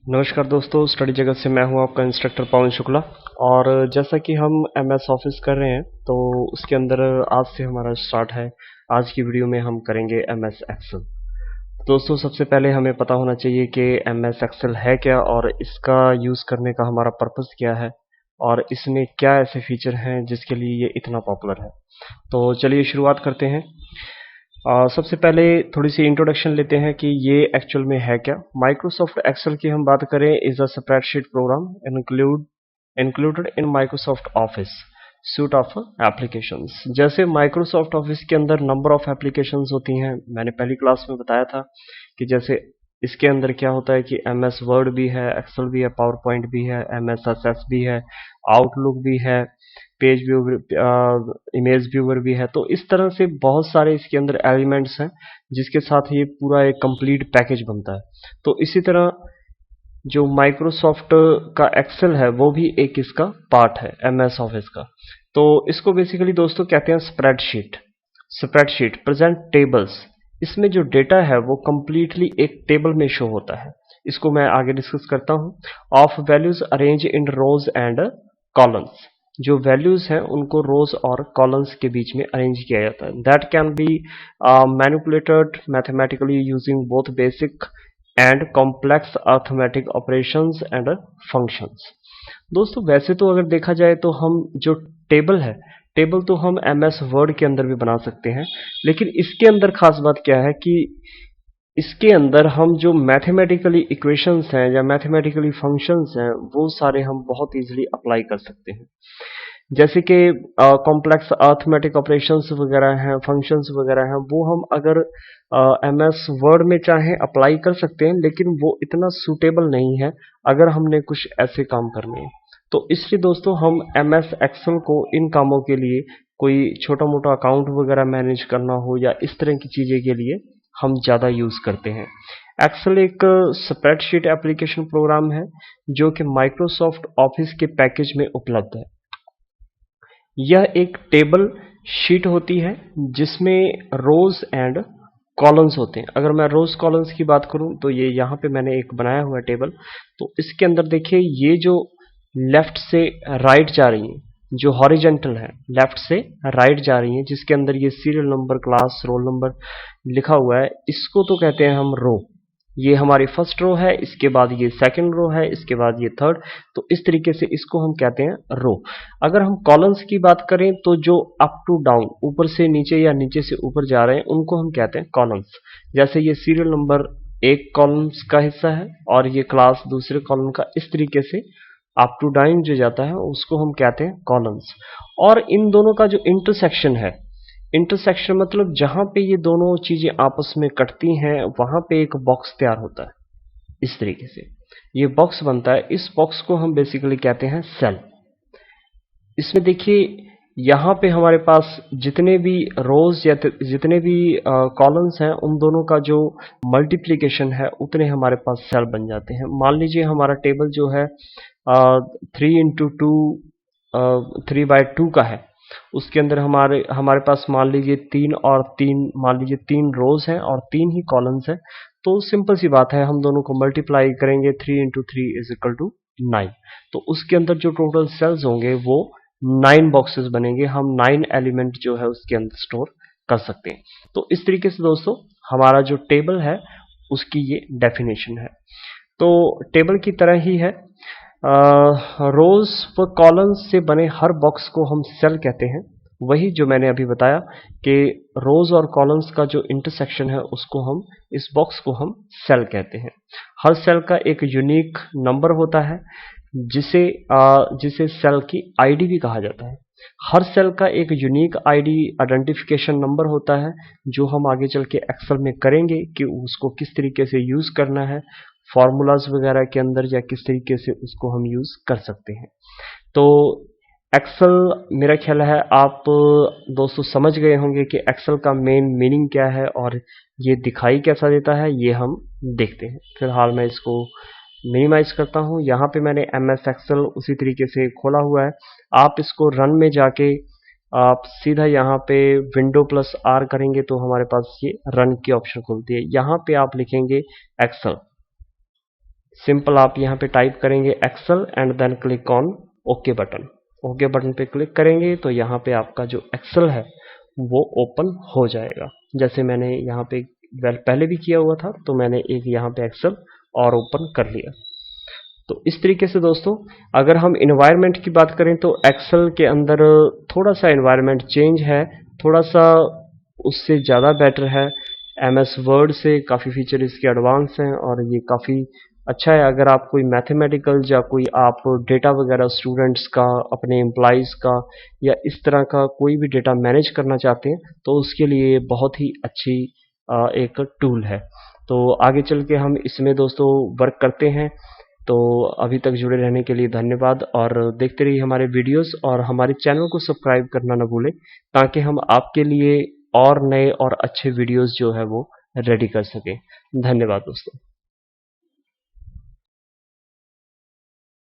नमस्कार दोस्तों, स्टडी जगत से मैं हूं आपका इंस्ट्रक्टर पवन शुक्ला। और जैसा कि हम एमएस ऑफिस कर रहे हैं तो उसके अंदर आज से हमारा स्टार्ट है। आज की वीडियो में हम करेंगे एमएस एक्सेल। दोस्तों, सबसे पहले हमें पता होना चाहिए कि एमएस एक्सेल है क्या और इसका यूज़ करने का हमारा पर्पस क्या है और इसमें क्या ऐसे फीचर हैं जिसके लिए ये इतना पॉपुलर है। तो चलिए शुरुआत करते हैं। सबसे पहले थोड़ी सी इंट्रोडक्शन लेते हैं कि ये एक्चुअल में है क्या। माइक्रोसॉफ्ट एक्सेल की हम बात करें, is a spreadsheet programme included in Microsoft office suit of applications. जैसे माइक्रोसॉफ्ट ऑफिस के अंदर नंबर ऑफ एप्लीकेशंस होती हैं, मैंने पहली क्लास में बताया था कि जैसे इसके अंदर क्या होता है कि एम एस वर्ड भी है, एक्सेल भी है, पावर पॉइंट भी है, एम एस एस एस भी है, आउटलुक भी है, पेज व्यूअर, इमेज व्यूअर भी है। तो इस तरह से बहुत सारे इसके अंदर एलिमेंट्स हैं जिसके साथ ये पूरा एक कंप्लीट पैकेज बनता है। तो इसी तरह जो माइक्रोसॉफ्ट का एक्सेल है वो भी एक इसका पार्ट है एमएस ऑफिस का। तो इसको बेसिकली दोस्तों कहते हैं स्प्रेडशीट। स्प्रेडशीट प्रेजेंट टेबल्स, इसमें जो डेटा है वो कंप्लीटली एक टेबल में शो होता है। इसको मैं आगे डिस्कस करता हूं। Of values arrange in rows and columns, जो वैल्यूज हैं उनको रोज और कॉलम्स के बीच में अरेंज किया जाता है। That can be manipulated mathematically using both basic and complex arithmetic operations and functions. दोस्तों, वैसे तो अगर देखा जाए तो हम जो टेबल है, टेबल तो हम एमएस वर्ड के अंदर भी बना सकते हैं, लेकिन इसके अंदर खास बात क्या है कि इसके अंदर हम जो मैथमेटिकली इक्वेशंस हैं या मैथमेटिकली फंक्शंस हैं वो सारे हम बहुत इजीली अप्लाई कर सकते हैं। जैसे कि कॉम्प्लेक्स अर्थमेटिक ऑपरेशंस वगैरह हैं, फंक्शंस वगैरह हैं, वो हम अगर एमएस वर्ड में चाहें अप्लाई कर सकते हैं, लेकिन वो इतना सूटेबल नहीं है अगर हमने कुछ ऐसे काम करने हैं। तो इसलिए दोस्तों हम एमएस एक्सेल को इन कामों के लिए, कोई छोटा मोटा अकाउंट वगैरह मैनेज करना हो या इस तरह की चीज़ें के लिए हम ज़्यादा यूज़ करते हैं। एक्सेल एक स्प्रेडशीट एप्लीकेशन प्रोग्राम है जो कि माइक्रोसॉफ्ट ऑफिस के पैकेज में उपलब्ध है। यह एक टेबल शीट होती है जिसमें रोज एंड कॉलम्स होते हैं। अगर मैं रोज कॉलम्स की बात करूं तो ये यहाँ पे मैंने एक बनाया हुआ है टेबल। तो इसके अंदर देखिए, ये जो लेफ्ट से राइट जा रही है, जो हॉरिजेंटल है लेफ्ट से राइट जा रही है, जिसके अंदर ये serial number, class, roll number लिखा हुआ है, इसको तो कहते हैं हम रो। ये हमारी फर्स्ट रो है, इसके बाद ये सेकंड रो है, इसके बाद ये थर्ड। तो इस तरीके से इसको हम कहते हैं रो। अगर हम कॉलम्स की बात करें तो जो अप टू डाउन, ऊपर से नीचे या नीचे से ऊपर जा रहे हैं, उनको हम कहते हैं कॉलम्स। जैसे ये सीरियल नंबर एक कॉलम्स का हिस्सा है और ये क्लास दूसरे कॉलम का। इस तरीके से अप टू डाउन जो जाता है उसको हम कहते हैं कॉलम्स। और इन दोनों का जो इंटरसेक्शन है, इंटरसेक्शन मतलब जहां पे ये दोनों चीजें आपस में कटती हैं वहां पे एक बॉक्स तैयार होता है। इस तरीके से ये बॉक्स बनता है। इस बॉक्स को हम बेसिकली कहते हैं सेल। इसमें देखिए, यहाँ पे हमारे पास जितने भी रोज या जितने भी कॉलम्स हैं, उन दोनों का जो मल्टीप्लिकेशन है उतने हमारे पास सेल बन जाते हैं। मान लीजिए हमारा टेबल जो है 3 × 2 3/2 का है। उसके अंदर हमारे हमारे पास मान लीजिए 3 और 3, मान लीजिए 3 रोज हैं और 3 ही कॉलम्स हैं। तो सिंपल सी बात है, हम दोनों को मल्टीप्लाई करेंगे, 3 × 3 = 9। तो उसके अंदर जो टोटल सेल्स होंगे वो 9 बॉक्सेस बनेंगे। हम 9 एलिमेंट जो है उसके अंदर स्टोर कर सकते हैं। तो इस तरीके से दोस्तों हमारा जो टेबल है उसकी ये डेफिनेशन है। तो टेबल की तरह ही है, रोज व कॉलम्स से बने हर बॉक्स को हम सेल कहते हैं। वही जो मैंने अभी बताया कि रोज और कॉलम्स का जो इंटरसेक्शन है उसको हम, इस बॉक्स को हम सेल कहते हैं। हर सेल का एक यूनिक नंबर होता है जिसे जिसे सेल की आईडी भी कहा जाता है। हर सेल का एक यूनिक आईडी आइडेंटिफिकेशन नंबर होता है जो हम आगे चल के एक्सेल में करेंगे कि उसको किस तरीके से यूज करना है, फॉर्मूलाज वगैरह के अंदर, या किस तरीके से उसको हम यूज कर सकते हैं। तो एक्सेल, मेरा ख्याल है आप दोस्तों समझ गए होंगे कि एक्सेल का मेन मीनिंग क्या है और ये दिखाई कैसा देता है, ये हम देखते हैं। फिलहाल मैं इसको मिनिमाइज करता हूं। यहाँ पे मैंने एमएस एक्सेल उसी तरीके से खोला हुआ है। आप इसको रन में जाके आप सीधा यहाँ पे Windows+R करेंगे तो हमारे पास ये रन की ऑप्शन खुलती है। यहाँ पे आप लिखेंगे एक्सेल। सिंपल आप यहाँ पे टाइप करेंगे Excel and then click on okay button. Okay button पे क्लिक करेंगे तो यहाँ पे आपका जो एक्सेल है वो ओपन हो जाएगा। जैसे मैंने यहाँ पे पहले भी किया हुआ था, तो मैंने एक यहाँ पे एक्सेल और ओपन कर लिया। तो इस तरीके से दोस्तों, अगर हम इन्वायरमेंट की बात करें तो एक्सेल के अंदर थोड़ा सा इन्वायरमेंट चेंज है, थोड़ा सा उससे ज़्यादा बेटर है। एमएस वर्ड से काफ़ी फीचर इसके एडवांस हैं और ये काफ़ी अच्छा है। अगर आप कोई मैथमेटिकल या कोई आप डेटा वगैरह स्टूडेंट्स का, अपने एम्प्लॉयज़ का या इस तरह का कोई भी डेटा मैनेज करना चाहते हैं तो उसके लिए बहुत ही अच्छी एक टूल है। तो आगे चल के हम इसमें दोस्तों वर्क करते हैं। तो अभी तक जुड़े रहने के लिए धन्यवाद और देखते रहिए हमारे वीडियोस और हमारे चैनल को सब्सक्राइब करना ना भूलें, ताकि हम आपके लिए और नए और अच्छे वीडियोस जो है वो रेडी कर सकें। धन्यवाद दोस्तों।